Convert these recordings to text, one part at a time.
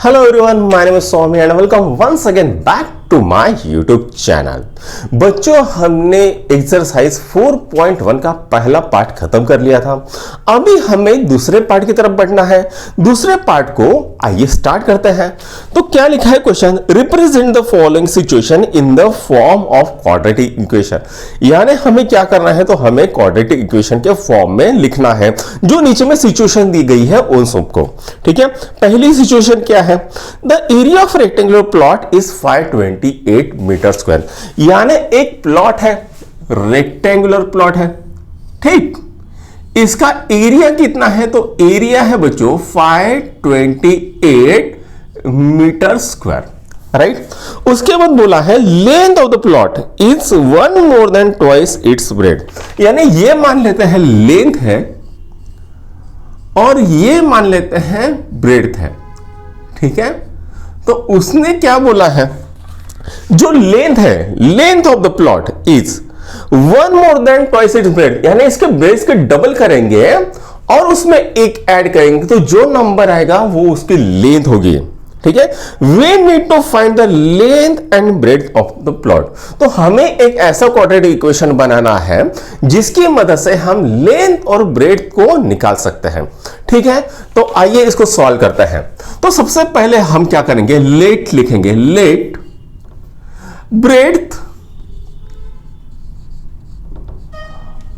Hello everyone, my name is Swami and welcome once again back to my YouTube channel। बच्चों, हमने exercise 4.1 का पहला part खत्म कर लिया था। अभी हमें दूसरे पार्ट की तरफ बढ़ना है। दूसरे पार्ट को आइए स्टार्ट करते हैं। तो क्या लिखा है question, represent the following situation in the form of quadratic equation. यानी हमें क्या करना है, तो हमें क्वाड्रेटिक इक्वेशन के फॉर्म में लिखना है। जो नीचे में सिचुएशन दी गई है उन सबको, ठीक है। पहली सिचुएशन क्या है, the area of rectangular plot is 528 metre square. यानी एक प्लॉट है, रेक्टेंगुलर प्लॉट है, ठीक। इसका एरिया कितना है, तो एरिया है बच्चों 528 मीटर स्क्वायर, राइट। उसके बाद बोला है length of the plot is 1 more than twice its breadth. यानी ये मान लेते हैं लेंथ है और ये मान लेते हैं ब्रेड्थ है, ठीक है। तो उसने क्या बोला है, जो लेंथ है, length of the plot is 1 more than twice its breadth. यानी इसके ब्रेड्थ के डबल करेंगे और उसमें एक ऐड करेंगे तो जो नंबर आएगा वो उसकी लेंथ होगी, ठीक है। We need to find the length and breadth of the plot. तो हमें एक ऐसा क्वाड्रेटिक इक्वेशन बनाना है जिसकी मदद से हम लेंथ और ब्रेड्थ को निकाल सकते हैं, ठीक है। तो आइए इसको सॉल्व करते हैं। तो सबसे पहले हम क्या करेंगे, लेट लिखेंगे, let breadth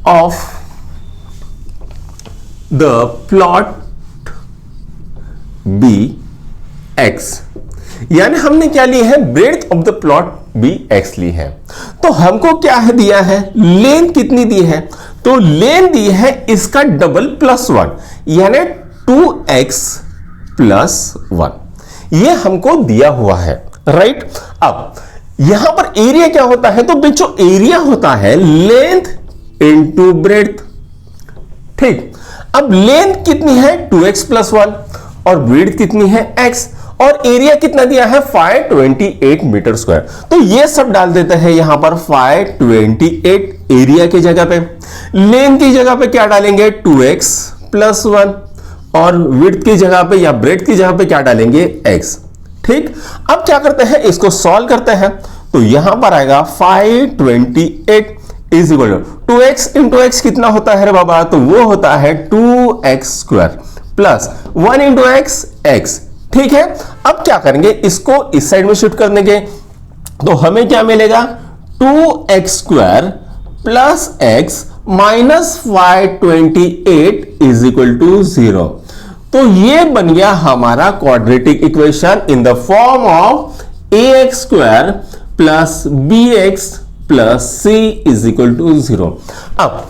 of the plot be x. यानी हमने क्या ली है, breadth of the plot be x ली है। तो हमको क्या है दिया है, लेंथ कितनी दी है, तो लेंथ दी है इसका डबल प्लस 1, यानी 2x प्लस 1। ये हमको दिया हुआ है, राइट। अब यहां पर एरिया क्या होता है, तो बच्चों एरिया होता है लेंथ इंटू ब्रेड्थ, ठीक। अब लेंथ कितनी है 2x प्लस 1 और ब्रेड्थ कितनी है x, और एरिया कितना दिया है 528 मीटर स्क्वायर। तो ये सब डाल देते हैं यहां पर 528 एरिया की जगह पे। लेंथ की जगह पे क्या डालेंगे 2x प्लस 1 और विड्थ की जगह पे या ब्रेड्थ की जगह पे क्या डालेंगे x, ठीक। अब क्या करते हैं, इसको सॉल्व करते हैं। तो यहां पर आएगा 528 is equal to 2x into x कितना होता है रे बाबा, तो वो होता है 2x square plus 1 into x x, ठीक है। अब क्या करेंगे, इसको इस साइड में शिफ्ट कर देंगे तो हमें क्या मिलेगा 2x square plus x minus 528 is equal to 0। तो ये बन गया हमारा quadratic equation in the form of ax square plus bx plus c is equal to 0। अब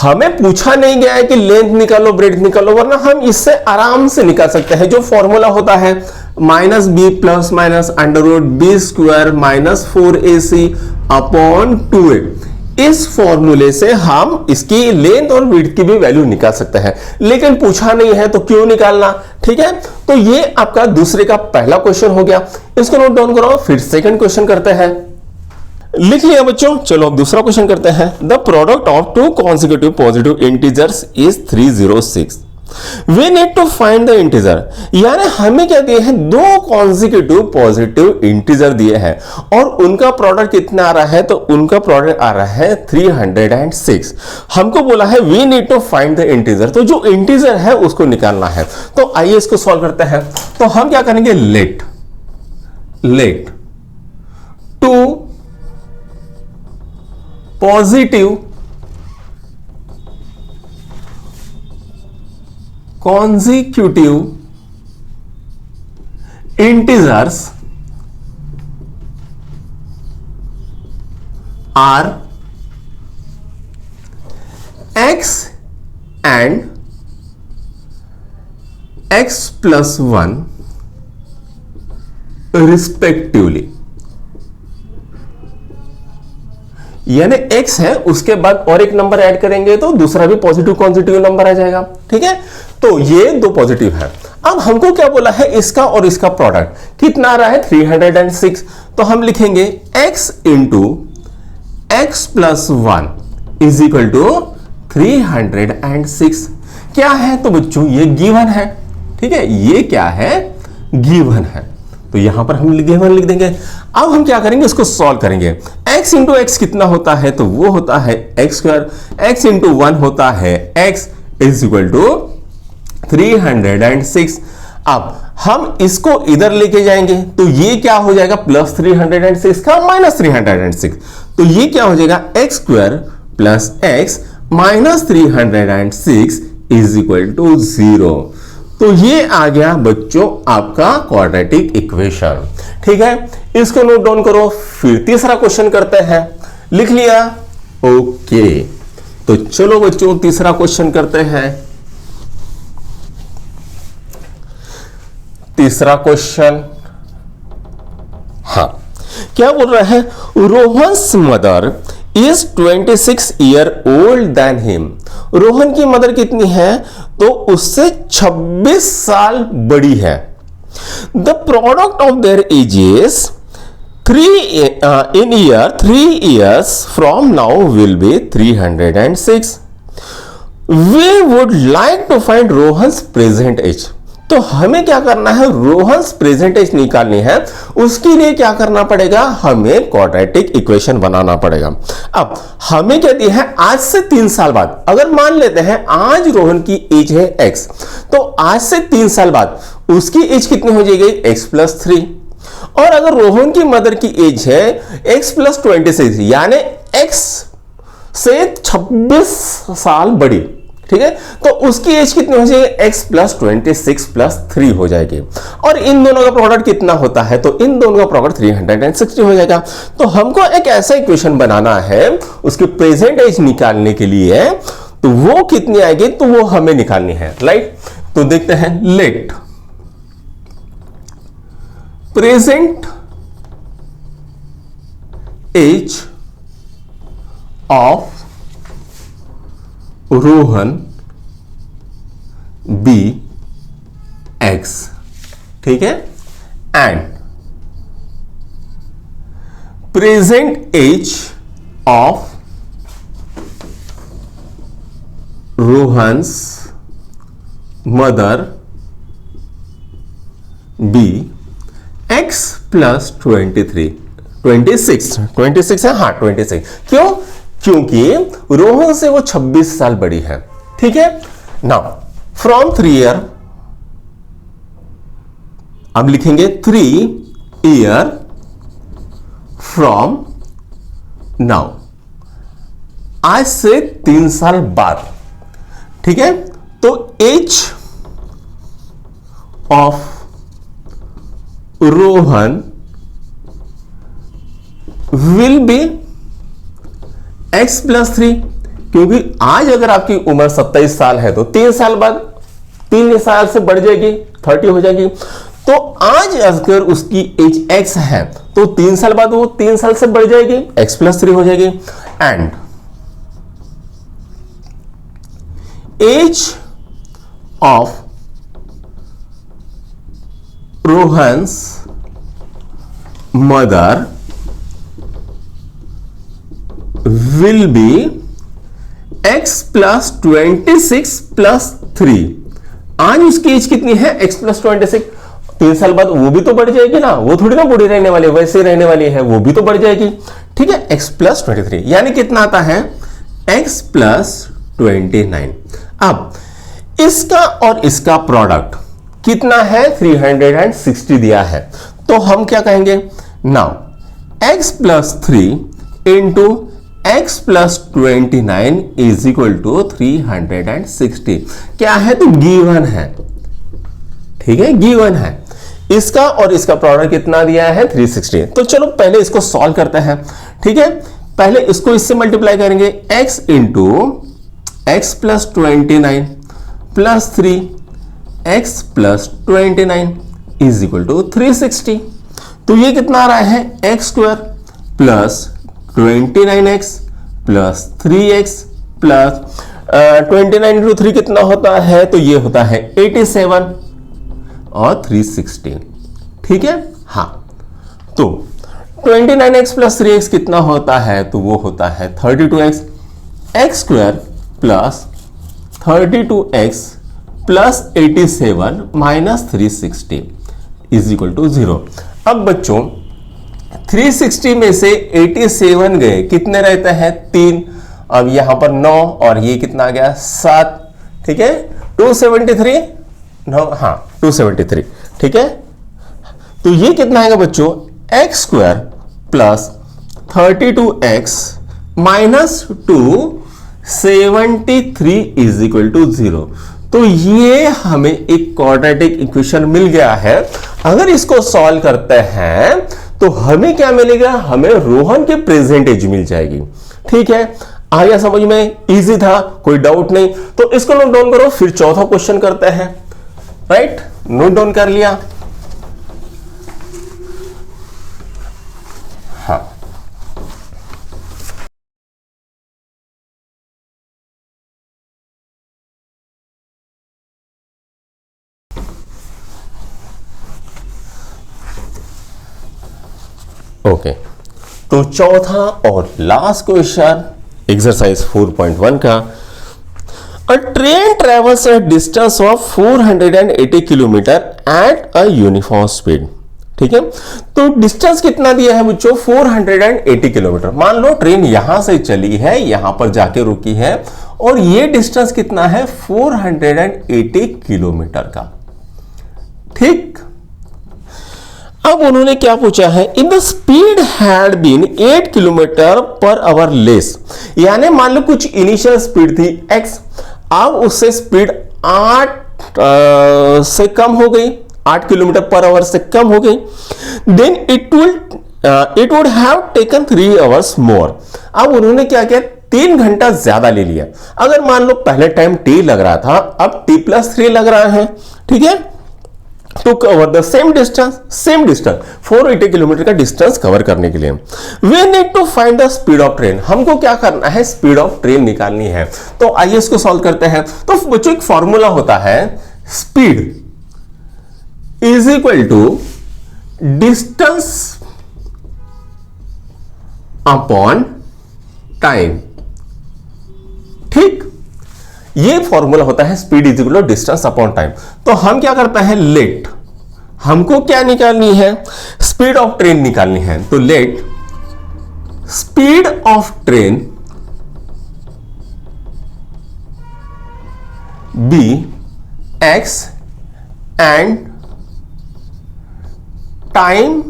हमें पूछा नहीं गया है कि लेंथ निकालो ब्रेड्थ निकालो, वरना हम इससे आराम से निकाल सकते हैं। जो फॉर्मूला होता है minus b plus minus under root b square minus 4ac upon 2a, इस फॉर्मूले से हम इसकी लेंथ और ब्रेड्थ की भी वैल्यू निकाल सकते हैं। लेकिन पूछा नहीं है तो क्यों निकालना, ठीक है। तो ये आपका दूसरे का पहला क्वेश्चन हो गया, इसको नोट डाउन करो। फिर सेकंड क्वेश्चन करते हैं, लिख लिया बच्चों। चलो अब दूसरा क्वेश्चन करते हैं। The product of two consecutive positive integers is 306। We need to find the integer. यानी हमें क्या दिए हैं, दो कॉन्सिक्यूटिव पॉजिटिव इंटीजर दिए हैं और उनका प्रोडक्ट कितना आ रहा है, तो उनका प्रोडक्ट आ रहा है 306। हमको बोला है we need to find the integer, तो जो इंटीजर है उसको निकालना है। तो आइए इसको सॉल्व करते हैं। तो हम क्या करेंगे, let two positive consecutive integers are x and x plus 1 respectively। यानी x है, उसके बाद और एक नंबर ऐड करेंगे तो दूसरा भी पॉजिटिव कॉन्जिटिव नंबर आ जाएगा, ठीक है। तो ये दो पॉजिटिव है। अब हमको क्या बोला है, इसका और इसका प्रोडक्ट कितना आ रहा है 306। तो हम लिखेंगे x into x plus 1 is equal to 306। क्या है, तो बच्चों ये गिवन है, ठीक है। ये क्या है, गिवन है, तो यहां पर हम गिवन लिख देंगे। अब हम क्या करेंगे, इसको सॉल्व करेंगे। x इंटू एक्स कितना होता है, तो वो होता है एक्स स्क्वायर। x इंटू 1 होता है x इज इक्वल टू 306। अब हम इसको इधर लेके जाएंगे तो ये क्या हो जाएगा, प्लस 306 का माइनस 306, तो ये क्या हो जाएगा, x square plus x minus 306 is equal to 0। तो ये आ गया बच्चों आपका क्वाड्रेटिक इक्वेशन। ठीक है, इसको नोट डाउन करो। फिर तीसरा क्वेश्चन करते हैं। लिख लिया, ओके। तो चलो बच्चों तीसरा क्वेश्चन करते हैं। तीसरा क्वेश्चन, हाँ, क्या बोल रहा है, Rohan's mother is 26 year old than him. Rohan की मदर कितनी है, तो उससे 26 साल बड़ी है। The product of their edges 3 years from now will be 306. We would like to find Rohan's present age. तो हमें क्या करना है, रोहन्स प्रेजेंट एज निकालनी है। उसके लिए क्या करना पड़ेगा, हमें क्वाड्रेटिक इक्वेशन बनाना पड़ेगा। अब हमें क्या दिया है, आज से 3 साल बाद, अगर मान लेते हैं आज रोहन की एज है x, तो आज से 3 साल बाद उसकी एज कितनी हो जाएगी, x प्लस 3। और अगर रोहन की मदर की एज है x प्लस 26, यानी x से 26 साल बड़ी, ठीक है, तो उसकी एज कितनी हो जाएगी, x प्लस 26 प्लस 3 हो जाएगी। और इन दोनों का प्रोडक्ट कितना होता है, तो इन दोनों का प्रोडक्ट 360 हो जाएगा। तो हमको एक ऐसा इक्वेशन बनाना है उसकी प्रेजेंट एज निकालने के लिए, तो वो कितनी आएगी, तो वो हमें निकालनी है, राइट। तो देखते हैं, let present age of Rohan be x, ठीक है, and present age of Rohan's mother be x plus 26 है, हाँ 26। क्यों, क्योंकि रोहन से वो 26 साल बड़ी है, ठीक है। नाउ फ्रॉम 3 ईयर, अब लिखेंगे 3 ईयर फ्रॉम नाउ, आज से 3 साल बाद, ठीक है। तो age of Rohan will be x plus 3, क्योंकि आज अगर आपकी उम्र 27 साल है तो 3 साल बाद 3 साल से बढ़ जाएगी, 30 हो जाएगी। तो आज अगर उसकी एज x है तो 3 साल बाद वो 3 साल से बढ़ जाएगी, x प्लस 3 हो जाएगी। And age of Rohan's mother will be x plus 26 plus 3। आज उसकी एज कितनी है, x प्लस 26। 3 साल बाद वो भी तो बढ़ जाएगी ना, वो थोड़ी ना बूढ़ी रहने वाली, वैसे रहने वाली है, वो भी तो बढ़ जाएगी, ठीक है। x प्लस 23 यानी कितना आता है, x प्लस 29। अब इसका और इसका प्रोडक्ट कितना है, 360 दिया है। तो हम क्या कहेंगे, now x plus 3 into x plus 29 is equal to 360। क्या है, तो गिवन है, ठीक है, गिवन है। इसका और इसका प्रोडक्ट कितना दिया है, 360। तो चलो पहले इसको सॉल्व करते हैं, ठीक है। पहले इसको इससे मल्टीप्लाई करेंगे, x into x plus 29 plus 3 x plus 29 is equal to 360। तो ये कितना आ रहा है, x square plus 29x plus 3x plus 29 into 3 कितना होता है, तो ये होता है 87 और 360, ठीक है। हाँ, तो 29x प्लस 3x कितना होता है, तो वो होता है 32x, x square plus 32x plus 87 minus 360 is equal to 0। अब बच्चों 360 में से 87 गए, कितने रहते हैं 3, अब यहां पर 9 और ये कितना आ गया 7, ठीक है 273, नो हाँ 273, ठीक है। तो ये कितना आएगा बच्चों x square plus 32x minus 273 is equal to 0। तो ये हमें एक क्वाड्रेटिक इक्वेशन मिल गया है। अगर इसको सॉल्व करते हैं तो हमें क्या मिलेगा, हमें रोहन के प्रेजेंट एज मिल जाएगी। ठीक है, आया समझ में, इजी था, कोई डाउट नहीं। तो इसको नोट डाउन करो, फिर चौथा क्वेश्चन करते हैं। राइट, नोट डाउन कर लिया। हाँ, ओके तो चौथा और लास्ट क्वेश्चन एक्सरसाइज 4.1 का, अ train travels a distance of 480 kilometre at a uniform speed. ठीक है, तो डिस्टेंस कितना दिया है बच्चों 480 किलोमीटर। मान लो ट्रेन यहां से चली है, यहां पर जाके रुकी है और ये डिस्टेंस कितना है 480 किलोमीटर का। ठीक, अब उन्होंने क्या पूछा है, in the speed had been 8 kilometre per hour less, यानी मान लो कुछ इनिशियल स्पीड थी x, अब उससे स्पीड 8 से कम हो गई, 8 किलोमीटर पर आवर से कम हो गई, then it would have taken 3 hours more. अब उन्होंने क्या किया, 3 घंटा ज्यादा ले लिया। अगर मान लो पहले टाइम t लग रहा था, अब t+3 लग रहा है। ठीक है, to cover the same distance 480 kilometre का डिस्टेंस कवर करने के लिए we need to find the speed of train. हमको क्या करना है, स्पीड ऑफ ट्रेन निकालनी है। तो आइए इसको सॉल्व करते हैं। तो बच्चों एक फॉर्मूला होता है, speed is equal to distance upon time. ठीक, ये फॉर्मूला होता है speed is equal to distance upon time. तो हम क्या करते हैं, लेट, हमको क्या निकालनी है, स्पीड ऑफ ट्रेन निकालनी है। तो let speed of train be x and time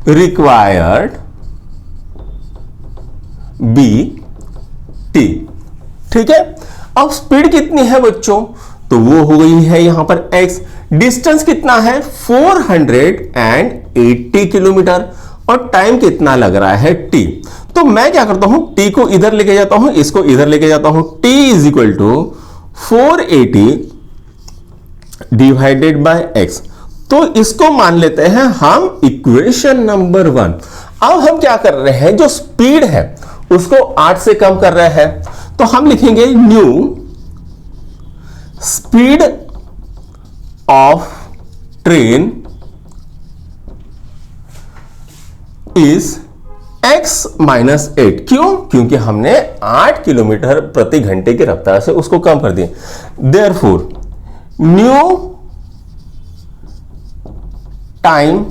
required be t. ठीक है, अब स्पीड कितनी है बच्चों, तो वो हो गई है यहां पर x, डिस्टेंस कितना है 480 किलोमीटर और टाइम कितना लग रहा है t। तो मैं क्या करता हूं, t को इधर लेके जाता हूं, इसको इधर लेके जाता हूं, t is equal to 480 divided by x। तो इसको मान लेते हैं हम इक्वेशन नंबर 1। अब हम क्या कर रहे हैं, जो स्पीड है उसको 8 से कम कर रहे हैं, तो हम लिखेंगे new speed of train is x minus 8। क्यों, क्योंकि हमने 8 किलोमीटर प्रति घंटे की रफ्तार से उसको कम कर दिया। Therefore new time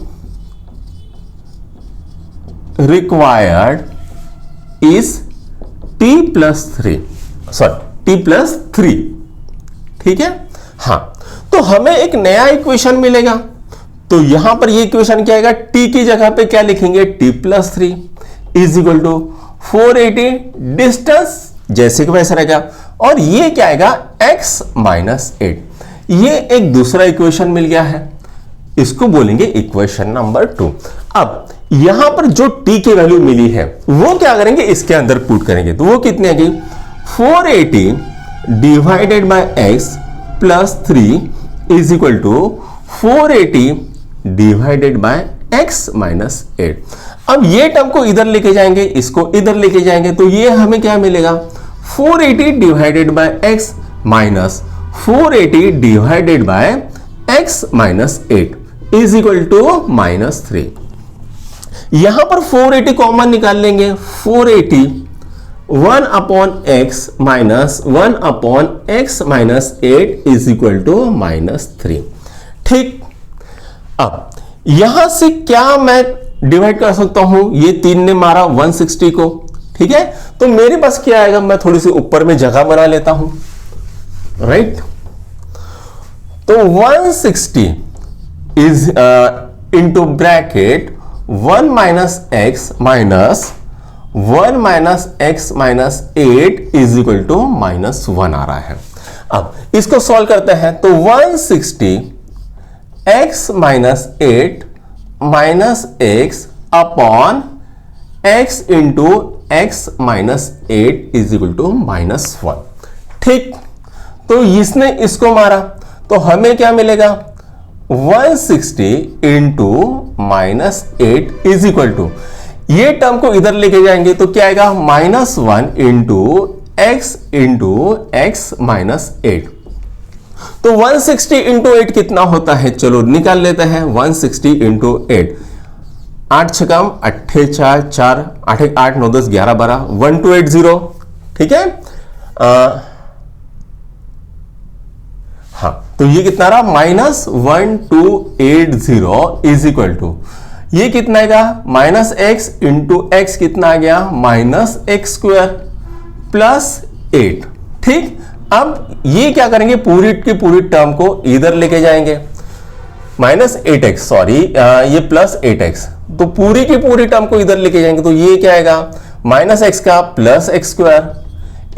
required is t+3। ठीक है, हाँ, तो हमें एक नया इक्वेशन मिलेगा। तो यहां पर ये इक्वेशन क्या आएगा, t की जगह पे क्या लिखेंगे, t+3 is equal to 480, distance जैसे कि वैसे रहेगा, और ये क्या आएगा x माइनस 8। ये एक दूसरा इक्वेशन मिल गया है, इसको बोलेंगे इक्वेशन नंबर 2। अब यहां पर जो t की वैल्यू मिली है वो क्या करेंगे, इसके अंदर पुट करेंगे। तो वो कितनी आएगी, 480 divided by x plus 3 is equal to 480 divided by x minus 8। अब ये टर्म को इधर लेके जाएंगे, इसको इधर लेके जाएंगे, तो ये हमें क्या मिलेगा, 480 divided by x minus 480 divided by x minus 8 is equal to -3। यहां पर 480 कॉमन निकाल लेंगे, 480 1 upon x minus 1 upon x minus 8 is equal to -3। ठीक, अब यहां से क्या मैं डिवाइड कर सकता हूं, ये 3 ने मारा 160 को, ठीक है, तो मेरे पास क्या आएगा, मैं थोड़ी सी ऊपर में जगह बना लेता हूं, राइट। तो 160 is into bracket 1 minus x minus 1 minus x minus 8 is equal to -1 आ रहा है। अब इसको सॉल्व करते हैं, तो 160 x minus 8 minus x upon x into x minus 8 is equal to -1, ठीक। तो इसने इसको मारा तो हमें क्या मिलेगा, 160 इंटू -8 इज इक्वल टू, ये टर्म को इधर लेके जाएंगे तो क्या आएगा, -1 इंटू एक्स माइनस 8। तो 160 इंटू 8 कितना होता है, चलो निकाल लेते हैं। 160 इंटू 8, 8 छकम 8 4 4 8 1 8 9 10 11 12 1280, ठीक है। हाँ, तो ये कितना रहा, -1280 इज इक्वल टू, ये कितना आएगा, -x इंटू एक्स कितना आ गया, -x² प्लस 8, ठीक। अब ये क्या करेंगे, पूरी की पूरी टर्म को इधर लेके जाएंगे, -8x, सॉरी ये +8x, तो पूरी की पूरी टर्म को इधर लेके जाएंगे तो ये क्या आएगा, -x का +x²,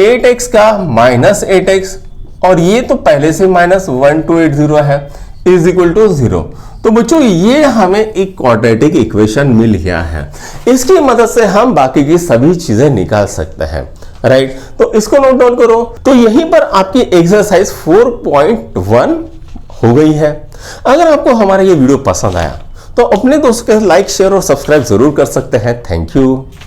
8x का -8x, और ये तो पहले से -1280 है, इज इक्वल टू 0। तो बच्चों ये हमें एक क्वाड्रेटिक इक्वेशन मिल गया है, इसकी मदद से हम बाकी की सभी चीजें निकाल सकते हैं, राइट। तो इसको नोट डाउन करो। तो यहीं पर आपकी एक्सरसाइज 4.1 हो गई है। अगर आपको हमारा ये वीडियो पसंद आया तो अपने दोस्तों के लाइक शेयर और सब्सक्राइब जरूर कर सकते हैं। Thank you.